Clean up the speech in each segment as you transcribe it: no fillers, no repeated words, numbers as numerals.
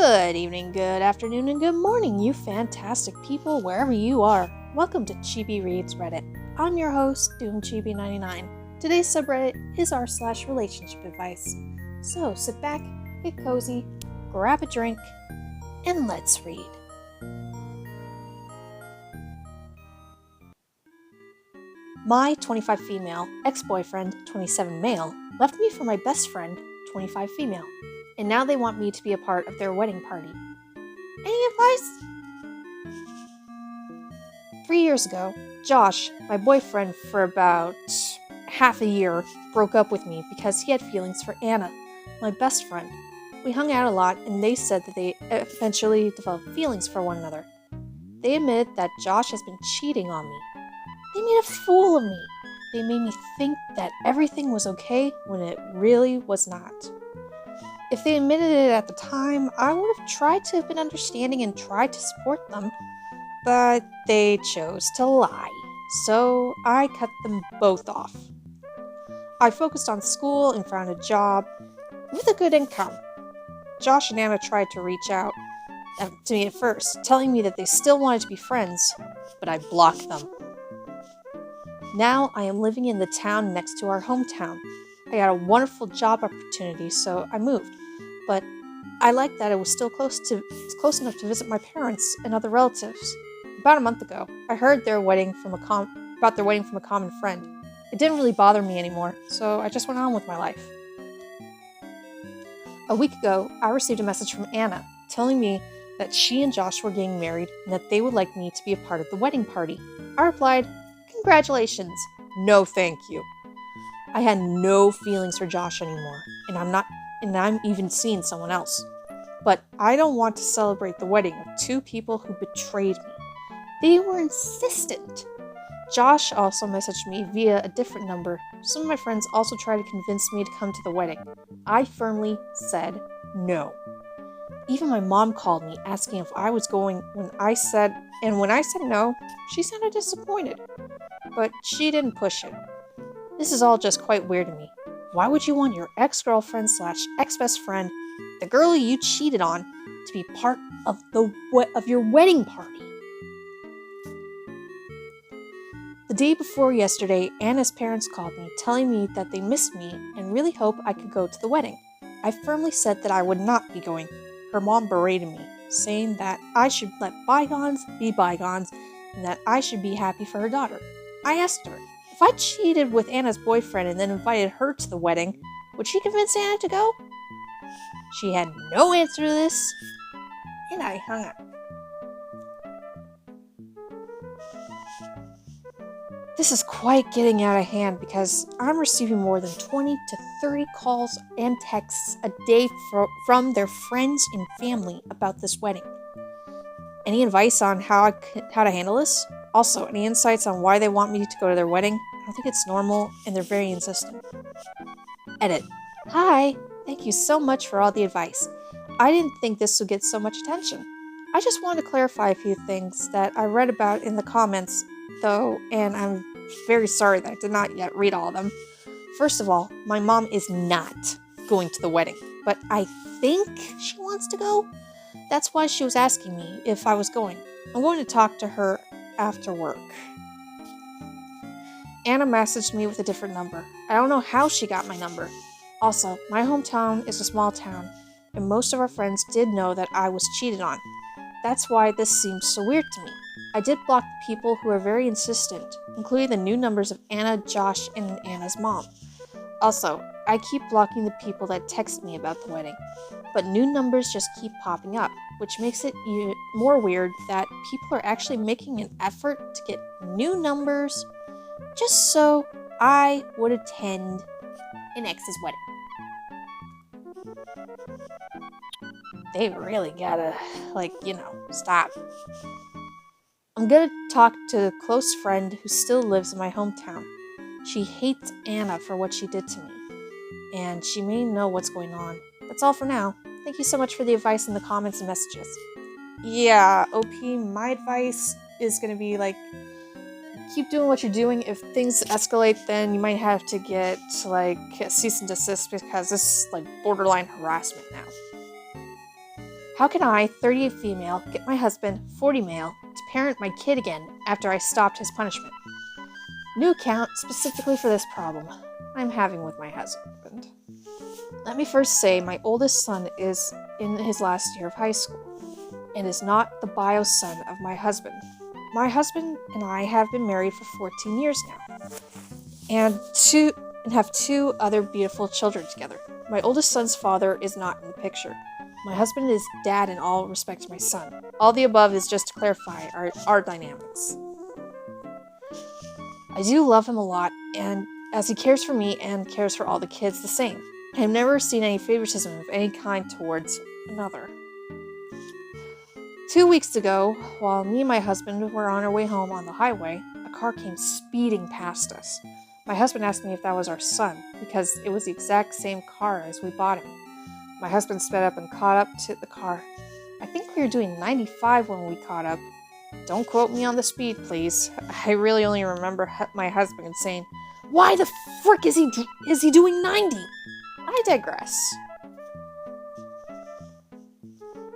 Good evening, good afternoon, and good morning, you fantastic people, wherever you are. Welcome to Chibi Reads Reddit. I'm your host, Chibi99. Today's subreddit is r/relationship advice. So sit back, get cozy, grab a drink, and let's read. My 25 female ex-boyfriend, 27 male, left me for my best friend, 25 female. And now they want me to be a part of their wedding party. Any advice? 3 years ago, Josh, my boyfriend for about half a year, broke up with me because he had feelings for Anna, my best friend. We hung out a lot and they said that they eventually developed feelings for one another. They admitted that Josh has been cheating on me. They made a fool of me. They made me think that everything was okay when it really was not. If they admitted it at the time, I would have tried to have been understanding and tried to support them, but they chose to lie, so I cut them both off. I focused on school and found a job with a good income. Josh and Anna tried to reach out to me at first, telling me that they still wanted to be friends, but I blocked them. Now I am living in the town next to our hometown. I got a wonderful job opportunity, so I moved. But I liked that it was still close enough to visit my parents and other relatives. About a month ago, I heard about their wedding from a common friend. It didn't really bother me anymore, so I just went on with my life. A week ago, I received a message from Anna telling me that she and Josh were getting married and that they would like me to be a part of the wedding party. I replied, "Congratulations, no thank you." I had no feelings for Josh anymore, and I'm even seeing someone else. But I don't want to celebrate the wedding of two people who betrayed me. They were insistent. Josh also messaged me via a different number. Some of my friends also tried to convince me to come to the wedding. I firmly said no. Even my mom called me asking if I was going when I said no, she sounded disappointed. But she didn't push it. This is all just quite weird to me. Why would you want your ex-girlfriend / ex-best friend, the girl you cheated on, to be part of your wedding party? The day before yesterday, Anna's parents called me, telling me that they missed me and really hope I could go to the wedding. I firmly said that I would not be going. Her mom berated me, saying that I should let bygones be bygones and that I should be happy for her daughter. I asked her, if I cheated with Anna's boyfriend and then invited her to the wedding, would she convince Anna to go? She had no answer to this, and I hung up. This is quite getting out of hand because I'm receiving more than 20 to 30 calls and texts a day from their friends and family about this wedding. Any advice on how to handle this? Also, any insights on why they want me to go to their wedding? I don't think it's normal, and they're very insistent. Edit. Hi, thank you so much for all the advice. I didn't think this would get so much attention. I just wanted to clarify a few things that I read about in the comments, though, and I'm very sorry that I did not yet read all of them. First of all, my mom is not going to the wedding, but I think she wants to go. That's why she was asking me if I was going. I'm going to talk to her after work. Anna messaged me with a different number. I don't know how she got my number. Also, my hometown is a small town, and most of our friends did know that I was cheated on. That's why this seems so weird to me. I did block the people who are very insistent, including the new numbers of Anna, Josh, and Anna's mom. Also, I keep blocking the people that text me about the wedding, but new numbers just keep popping up, which makes it even more weird that people are actually making an effort to get new numbers just so I would attend an ex's wedding. They really gotta, stop. I'm gonna talk to a close friend who still lives in my hometown. She hates Anna for what she did to me, and she may know what's going on. That's all for now. Thank you so much for the advice in the comments and messages. Yeah, OP, my advice is gonna be, keep doing what you're doing. If things escalate, then you might have to get, a cease and desist because this is, borderline harassment now. How can I, 38 female, get my husband, 40 male, to parent my kid again after I stopped his punishment? New account specifically for this problem I'm having with my husband. Let me first say my oldest son is in his last year of high school and is not the bio son of my husband. My husband and I have been married for 14 years now and have 2 other beautiful children together. My oldest son's father is not in the picture. My husband is dad in all respect to my son. All the above is just to clarify our dynamics. I do love him a lot, and as he cares for me and cares for all the kids the same. I have never seen any favoritism of any kind towards another. 2 weeks ago, while me and my husband were on our way home on the highway, a car came speeding past us. My husband asked me if that was our son, because it was the exact same car as we bought him. My husband sped up and caught up to the car. I think we were doing 95 when we caught up. Don't quote me on the speed, please. I really only remember my husband saying, "Why the frick is he doing 90? I digress.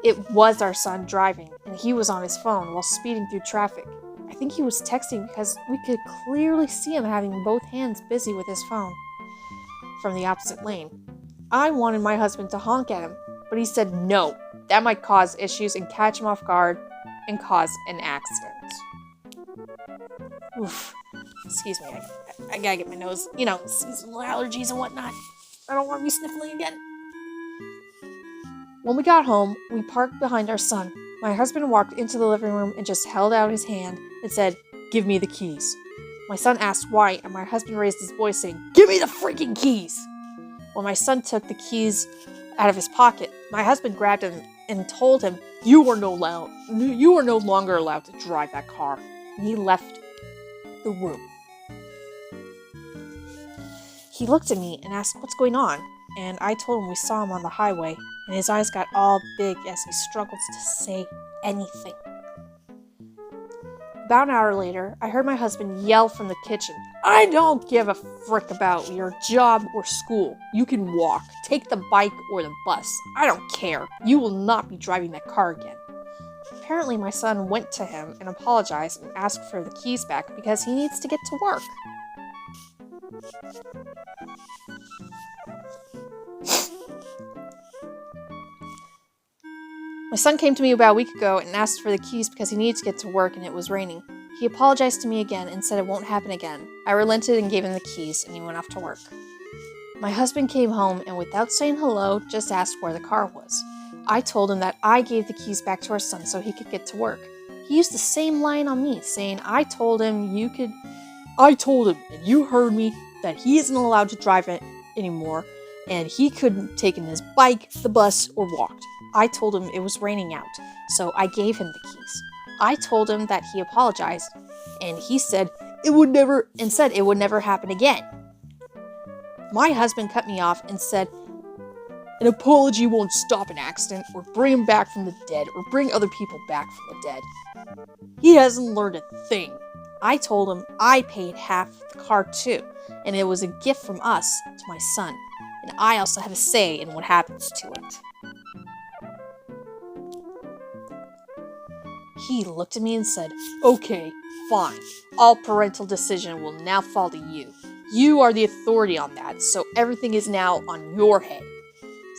It was our son driving, and he was on his phone while speeding through traffic. I think he was texting because we could clearly see him having both hands busy with his phone from the opposite lane. I wanted my husband to honk at him, but he said no. That might cause issues and catch him off guard and cause an accident." Oof. Excuse me, I gotta get my nose, seasonal allergies and whatnot. I don't want to be sniffling again. When we got home, we parked behind our son. My husband walked into the living room and just held out his hand and said, "Give me the keys." My son asked why, and my husband raised his voice saying, "Give me the freaking keys!" When my son took the keys out of his pocket, my husband grabbed him and told him, you are no longer allowed to drive that car." And he left the room. He looked at me and asked what's going on, and I told him we saw him on the highway, and his eyes got all big as he struggled to say anything. About an hour later, I heard my husband yell from the kitchen, "I don't give a frick about your job or school. You can walk, take the bike or the bus. I don't care. You will not be driving that car again." Apparently, my son went to him and apologized and asked for the keys back because he needs to get to work. My son came to me about a week ago and asked for the keys because he needed to get to work and it was raining. He apologized to me again and said it won't happen again. I relented and gave him the keys and he went off to work. My husband came home and without saying hello, just asked where the car was. I told him that I gave the keys back to our son so he could get to work. He used the same line on me, saying I told him and you heard me that he isn't allowed to drive it anymore and he couldn't take his bike, the bus, or walked. I told him it was raining out, so I gave him the keys. I told him that he apologized, and he said it would never happen again. My husband cut me off and said, "An apology won't stop an accident, or bring him back from the dead, or bring other people back from the dead." He hasn't learned a thing. I told him I paid half the car too, and it was a gift from us to my son, and I also have a say in what happens to it. He looked at me and said, "Okay, fine. All parental decision will now fall to you. You are the authority on that, so everything is now on your head."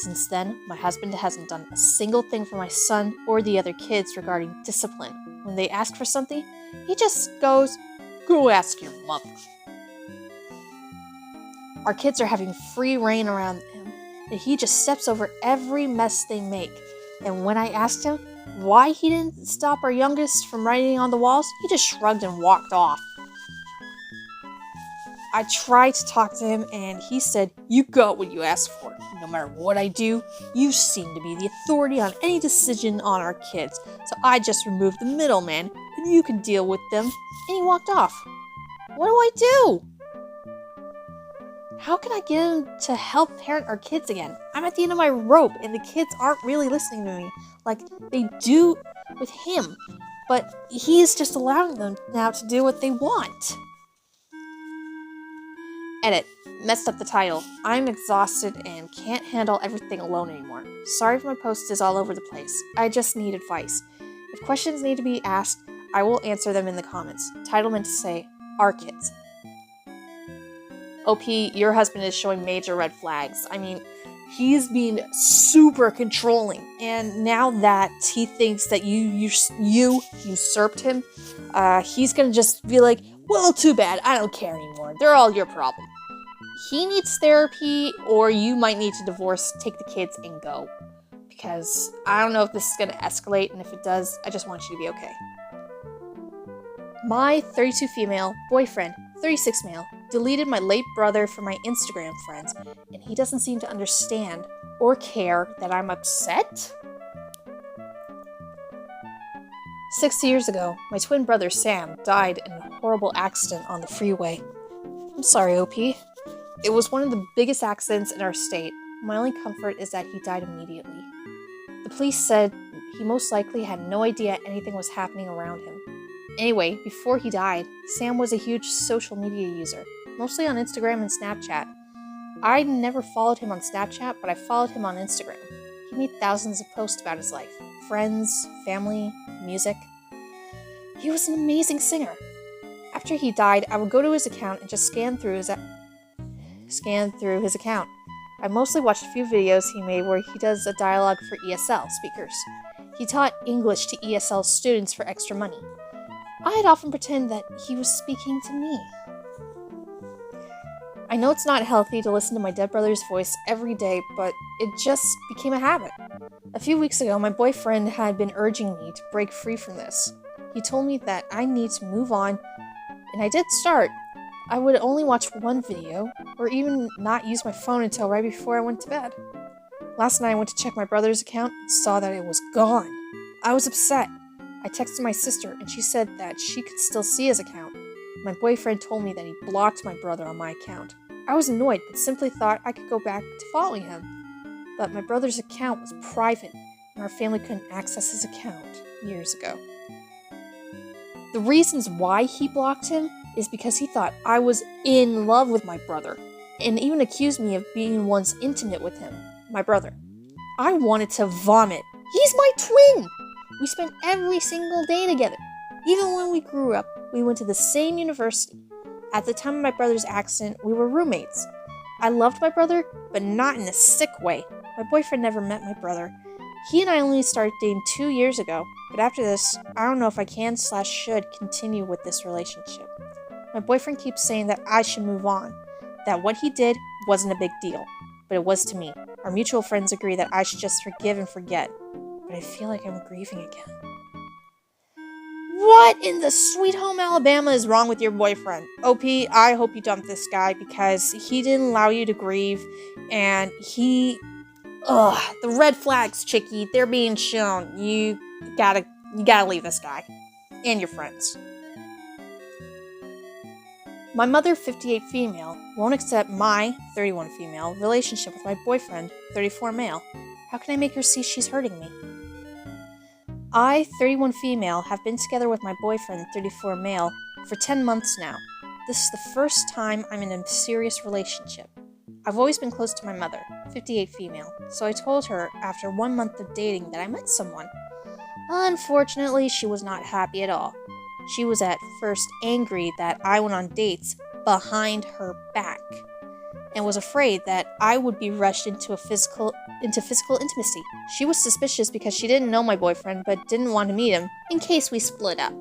Since then, my husband hasn't done a single thing for my son or the other kids regarding discipline. When they ask for something, he just goes, "Go ask your mother." Our kids are having free reign around him, and he just steps over every mess they make. And when I asked him why he didn't stop our youngest from writing on the walls, he just shrugged and walked off. I tried to talk to him and he said, "You got what you asked for. No matter what I do, you seem to be the authority on any decision on our kids, so I just removed the middleman and you can deal with them." And he walked off. What do I do? How can I get him to help parent our kids again? I'm at the end of my rope and the kids aren't really listening to me like they do with him, but he's just allowing them now to do what they want. Edit. Messed up the title. I'm exhausted and can't handle everything alone anymore. Sorry if my post is all over the place. I just need advice. If questions need to be asked, I will answer them in the comments. Title meant to say, Our Kids. OP, your husband is showing major red flags. I mean, he's being super controlling. And now that he thinks that you usurped him, he's gonna just be like, well, too bad. I don't care anymore. They're all your problem. He needs therapy, or you might need to divorce, take the kids, and go. Because I don't know if this is going to escalate, and if it does, I just want you to be okay. My 32 female boyfriend, 36 male, deleted my late brother from my Instagram friends, and he doesn't seem to understand or care that I'm upset? 6 years ago, my twin brother Sam died in a horrible accident on the freeway. I'm sorry, OP. It was one of the biggest accidents in our state. My only comfort is that he died immediately. The police said he most likely had no idea anything was happening around him. Anyway, before he died, Sam was a huge social media user, mostly on Instagram and Snapchat. I never followed him on Snapchat, but I followed him on Instagram. He made thousands of posts about his life, friends, family, music. He was an amazing singer. After he died, I would go to his account and just scan through his account. I mostly watched a few videos he made where he does a dialogue for ESL speakers. He taught English to ESL students for extra money. I'd often pretend that he was speaking to me. I know it's not healthy to listen to my dead brother's voice every day, but it just became a habit. A few weeks ago, my boyfriend had been urging me to break free from this. He told me that I need to move on, and I did start. I would only watch one video, or even not use my phone until right before I went to bed. Last night I went to check my brother's account and saw that it was gone. I was upset. I texted my sister and she said that she could still see his account. My boyfriend told me that he blocked my brother on my account. I was annoyed, but simply thought I could go back to following him. But my brother's account was private, and our family couldn't access his account years ago. The reasons why he blocked him is because he thought I was in love with my brother, and even accused me of being once intimate with him, my brother. I wanted to vomit. He's my twin! We spent every single day together. Even when we grew up, we went to the same university. At the time of my brother's accident, we were roommates. I loved my brother, but not in a sick way. My boyfriend never met my brother. He and I only started dating 2 years ago, but after this, I don't know if I can/should continue with this relationship. My boyfriend keeps saying that I should move on, that what he did wasn't a big deal, but it was to me. Our mutual friends agree that I should just forgive and forget, but I feel like I'm grieving again. What in the sweet home Alabama is wrong with your boyfriend? OP, I hope you dump this guy because he didn't allow you to grieve, and the red flags, chickie, they're being shown. You gotta leave this guy. And your friends. My mother, 58 female, won't accept my, 31 female, relationship with my boyfriend, 34 male. How can I make her see she's hurting me? I, 31 female, have been together with my boyfriend, 34 male, for 10 months now. This is the first time I'm in a serious relationship. I've always been close to my mother, 58 female, so I told her after 1 month of dating that I met someone. Unfortunately, she was not happy at all. She was at first angry that I went on dates behind her back, and was afraid that I would be rushed into physical intimacy. She was suspicious because she didn't know my boyfriend but didn't want to meet him in case we split up.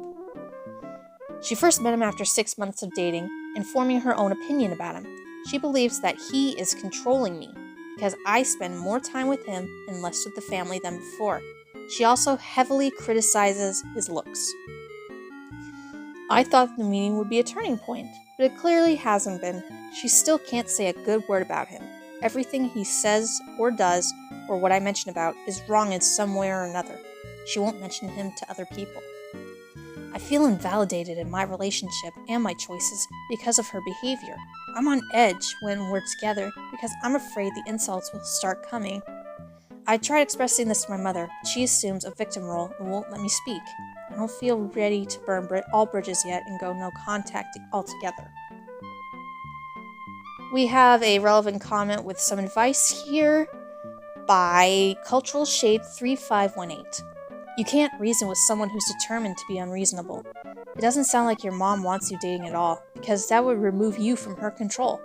She first met him after 6 months of dating and forming her own opinion about him. She believes that he is controlling me because I spend more time with him and less with the family than before. She also heavily criticizes his looks. I thought the meeting would be a turning point, but it clearly hasn't been. She still can't say a good word about him. Everything he says or does, or what I mention about, is wrong in some way or another. She won't mention him to other people. I feel invalidated in my relationship and my choices because of her behavior. I'm on edge when we're together because I'm afraid the insults will start coming. I tried expressing this to my mother, but she assumes a victim role and won't let me speak. I don't feel ready to burn all bridges yet and go no contact altogether. We have a relevant comment with some advice here by Cultural Shade 3518. You can't reason with someone who's determined to be unreasonable. It doesn't sound like your mom wants you dating at all, because that would remove you from her control.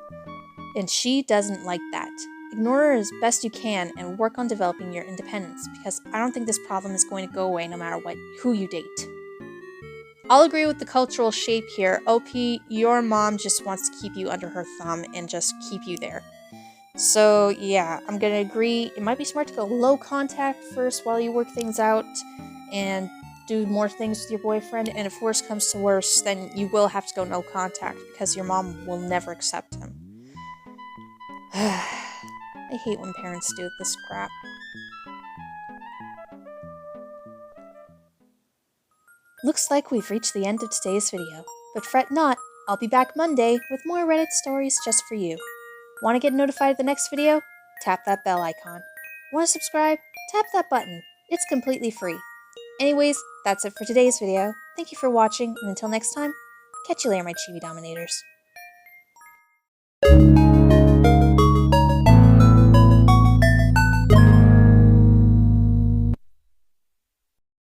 And she doesn't like that. Ignore her as best you can and work on developing your independence, because I don't think this problem is going to go away no matter who you date. I'll agree with the cultural shape here. OP, your mom just wants to keep you under her thumb and just keep you there. So yeah, I'm gonna agree. It might be smart to go low contact first while you work things out and do more things with your boyfriend. And if worse comes to worse, then you will have to go no contact because your mom will never accept him. I hate when parents do this crap. Looks like we've reached the end of today's video, but fret not, I'll be back Monday with more Reddit stories just for you. Want to get notified of the next video? Tap that bell icon. Want to subscribe? Tap that button. It's completely free. Anyways, that's it for today's video. Thank you for watching, and until next time, catch you later, my Chibi Dominators.